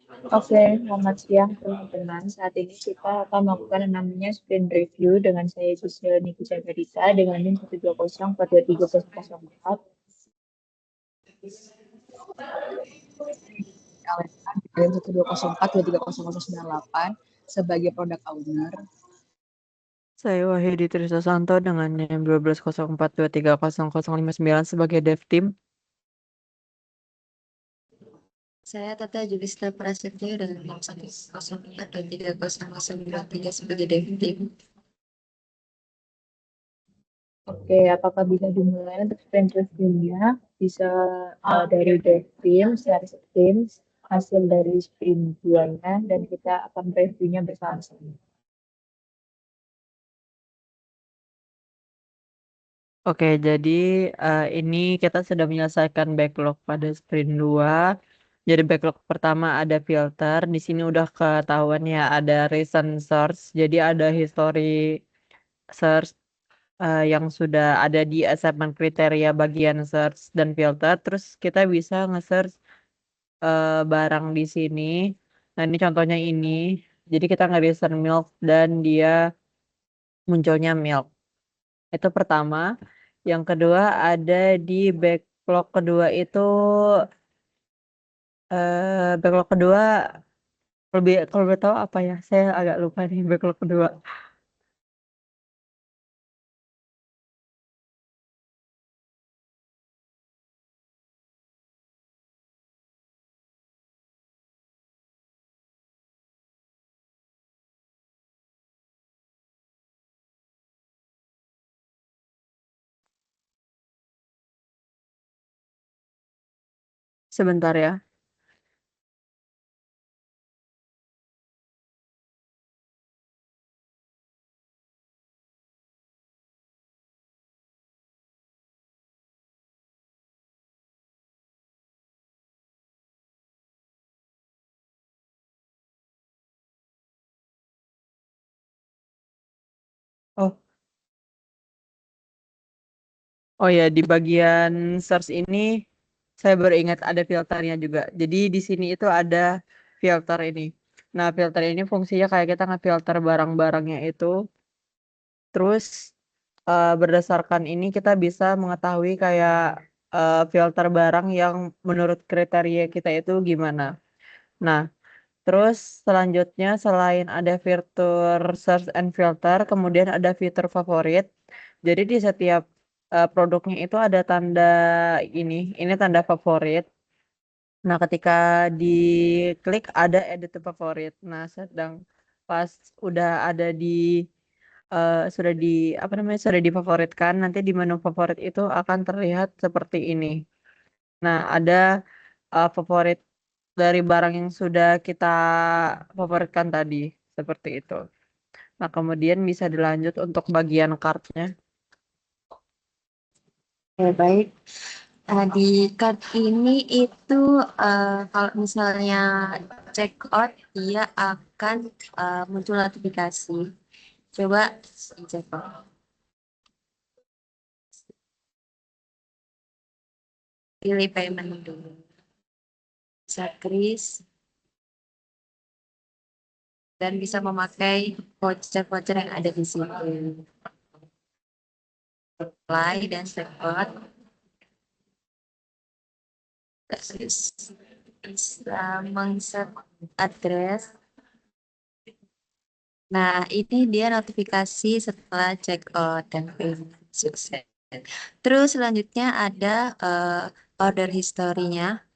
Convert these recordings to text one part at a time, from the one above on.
Oke, selamat siang teman-teman. Saat ini kita akan melakukan yang namanya sprint review dengan saya Giselle Niki Jagarita dengan NIM 120423004. Alexan NIM 120423098 sebagai product owner. Saya Wahyudi Trisosanto dengan NIM 1204230059 sebagai dev team. Saya Tata Julista Prasetyo dengan NIM 104230093 sebagai dev team. Oke, apakah bisa dimulai untuk sprint review-nya? Bisa dari dev team, series teams, hasil dari sprint 2-nya, dan kita akan reviewnya bersama-sama. Oke, jadi ini kita sudah menyelesaikan backlog pada sprint 2. Jadi backlog pertama ada filter. Di sini udah ketahuan ya ada recent search. Jadi ada history search yang sudah ada di assessment kriteria bagian search dan filter. Terus kita bisa nge-search barang di sini. Nah, ini contohnya ini. Jadi kita nge-recent milk dan dia munculnya milk. Itu pertama. Yang kedua ada di backlog kedua itu backlog kedua lebih kalau boleh tahu apa ya? Saya agak lupa nih backlog kedua. Sebentar ya. Oh, oh ya, di bagian search ini saya baru ingat ada filternya juga. Jadi di sini itu ada filter ini. Nah, filter ini fungsinya kayak kita nge-filter barang-barangnya itu. Terus berdasarkan ini kita bisa mengetahui kayak filter barang yang menurut kriteria kita itu gimana. Nah, terus selanjutnya selain ada fitur search and filter, kemudian ada fitur favorit. Jadi di setiap produknya itu ada tanda ini tanda favorit. Nah, ketika diklik ada edit to favorit. Nah, sedang pas udah ada di sudah di apa namanya sudah difavoritkan, nanti di menu favorit itu akan terlihat seperti ini. Nah, ada favorit dari barang yang sudah kita favoritkan tadi seperti itu. Nah, kemudian bisa dilanjut untuk bagian kartnya. Ya, baik. Di card ini itu kalau misalnya check out dia akan muncul notifikasi. Coba cek out. Pilih payment dulu. Bisa kris dan bisa memakai voucher-voucher yang ada di sini. Apply dan check out. Terus bisa meng-set address. Nah, ini dia notifikasi setelah check out dan payment sukses. Terus selanjutnya ada order history-nya.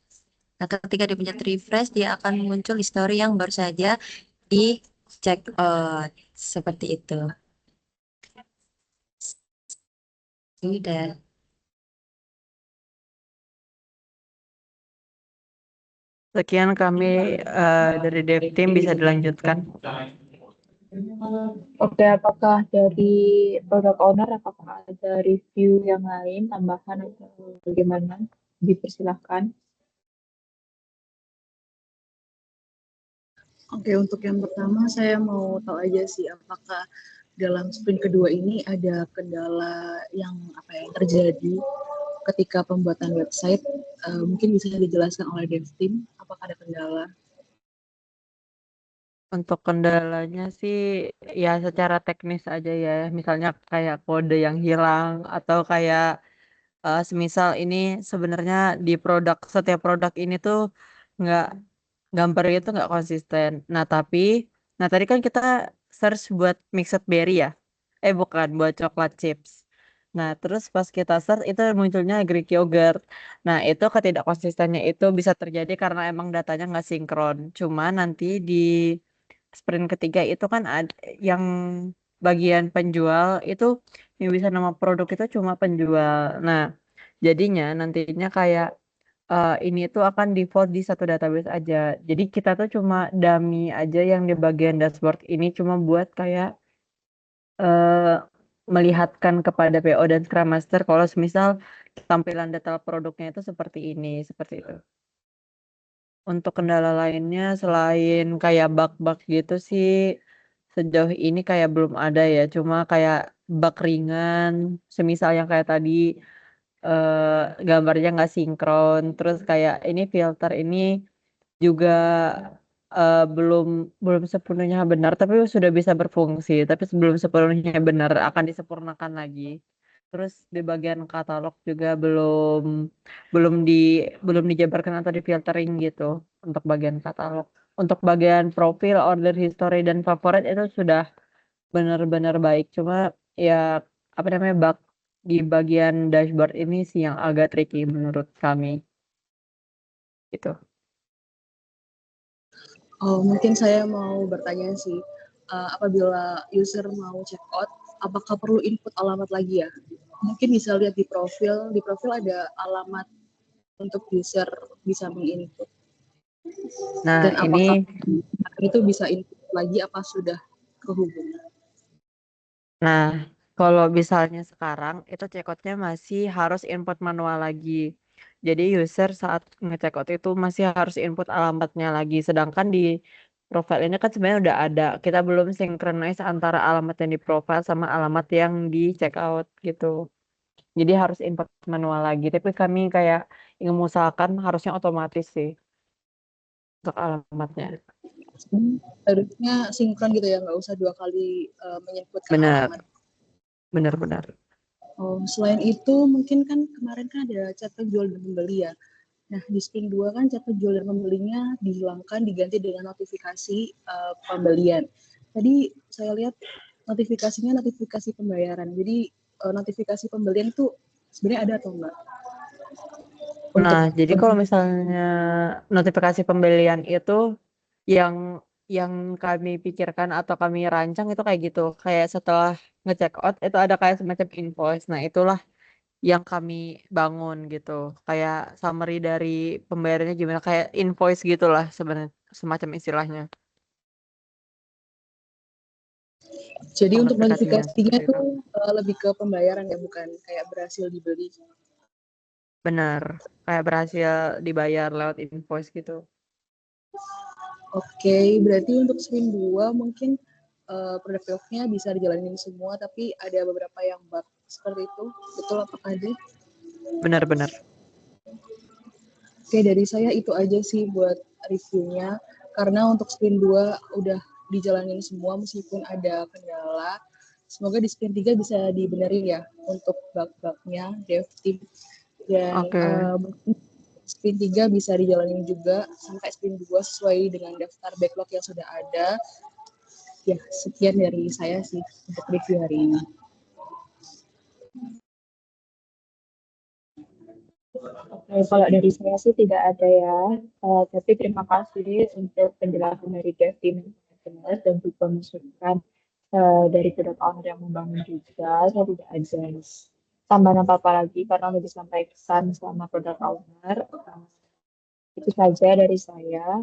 Nah, ketika dipencet refresh, dia akan muncul history yang baru saja di check out. Seperti itu. Sudah. Sekian kami dari dev team, bisa dilanjutkan. Oke, apakah dari product owner, apakah ada review yang lain, tambahan atau bagaimana? Dipersilahkan. Oke, untuk yang pertama saya mau tahu aja sih apakah dalam sprint kedua ini ada kendala yang terjadi ketika pembuatan website. Mungkin bisa dijelaskan oleh dev team apakah ada kendala. Untuk kendalanya sih ya secara teknis aja ya. Misalnya kayak kode yang hilang atau kayak semisal ini sebenarnya di setiap produk ini tuh nggak gambarnya itu nggak konsisten. Nah tadi kan kita search buat mixed berry ya. Bukan, buat coklat chips. Nah, terus pas kita search itu munculnya Greek yogurt. Nah, itu ketidakkonsistennya itu bisa terjadi karena emang datanya nggak sinkron. Cuma nanti di sprint ketiga itu kan ada yang bagian penjual itu yang bisa nama produk itu cuma penjual. Nah, jadinya nantinya kayak ini tuh akan default di satu database aja. Jadi kita tuh cuma dummy aja yang di bagian dashboard ini cuma buat kayak eh, melihatkan kepada PO dan Scrum Master kalau semisal tampilan detail produknya itu seperti ini, seperti itu. Untuk kendala lainnya selain kayak bug-bug gitu sih sejauh ini kayak belum ada ya. Cuma kayak bug ringan, semisal yang kayak tadi gambarnya nggak sinkron. Terus kayak ini filter ini juga belum belum sepenuhnya benar, tapi sudah bisa berfungsi. Tapi sebelum sepenuhnya benar akan disempurnakan lagi. Terus di bagian katalog juga belum di belum dijabarkan atau difiltering gitu untuk bagian katalog. Untuk bagian profil, order history dan favorit itu sudah benar-benar baik. Cuma ya apa namanya bug di bagian dashboard ini sih yang agak tricky menurut kami gitu. Oh, mungkin saya mau bertanya sih, apabila user mau check out, apakah perlu input alamat lagi ya? Mungkin bisa lihat di profil ada alamat untuk user bisa menginput. Nah, Dan ini apakah itu bisa input lagi apa sudah kehubung? Nah, kalau misalnya sekarang itu checkoutnya masih harus input manual lagi. Jadi user saat ngecheckout itu masih harus input alamatnya lagi. Sedangkan di profile ini kan sebenarnya udah ada. Kita belum synchronize antara alamat yang di profile sama alamat yang di checkout gitu. Jadi harus input manual lagi. Tapi kami kayak ingin mengusahakan harusnya otomatis sih untuk alamatnya. Harusnya sinkron gitu ya, nggak usah dua kali menyebutkan Benar, alamat. benar. Oh, selain itu mungkin kan kemarin kan ada chat penjual dan pembeli ya. Nah, di Sprint 2 kan chat penjual dan pembelinya dihilangkan diganti dengan notifikasi pembelian. Tadi saya lihat notifikasinya notifikasi pembayaran. Jadi notifikasi pembelian itu sebenarnya ada atau enggak? Nah, Untuk jadi kalau misalnya notifikasi pembelian itu yang yang kami pikirkan atau kami rancang itu kayak gitu. Kayak setelah ngecek out itu ada kayak semacam invoice. Nah, itulah yang kami bangun gitu. Kayak summary dari pembayarannya gimana, kayak invoice gitulah sebenarnya semacam istilahnya. jadi untuk Notifikasinya notifikasinya seperti itu. tuh lebih ke pembayaran ya, bukan kayak berhasil dibeli. Benar, kayak berhasil dibayar lewat invoice gitu. Oke, berarti untuk Sprint 2 mungkin produk-produknya bisa dijalanin semua, tapi ada beberapa yang bug seperti itu. Betul apa tadi? Benar-benar. Oke, dari saya itu aja sih buat reviewnya. Karena untuk Sprint 2 udah dijalanin semua meskipun ada kendala. Semoga di Sprint 3 bisa dibenerin ya untuk bug-bugnya dev team. Dan Oke. mungkin Sprint 3 bisa dijalanin juga sampai Sprint 2 sesuai dengan daftar backlog yang sudah ada. Ya, sekian dari saya sih untuk review hari ini. Oke, kalau dari saya sih tidak ada ya. Tapi terima kasih untuk penjelasan dari Dev Team dan juga masukan dari produk owner yang membangun juga. Saya tidak ada tambahan apa-apa lagi karena sudah disampaikan sama produk owner. Itu saja dari saya.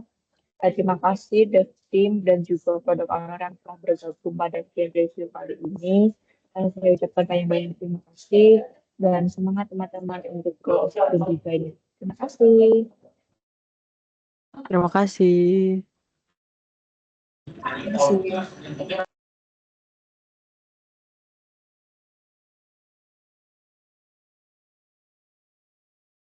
Terima kasih Dev Team dan juga produk owner yang telah bergabung pada field review kali ini. Saya ucapkan banyak-banyak terima kasih dan semangat teman-teman untuk ke sprint juga ini. Terima kasih. Terima kasih. Terima kasih.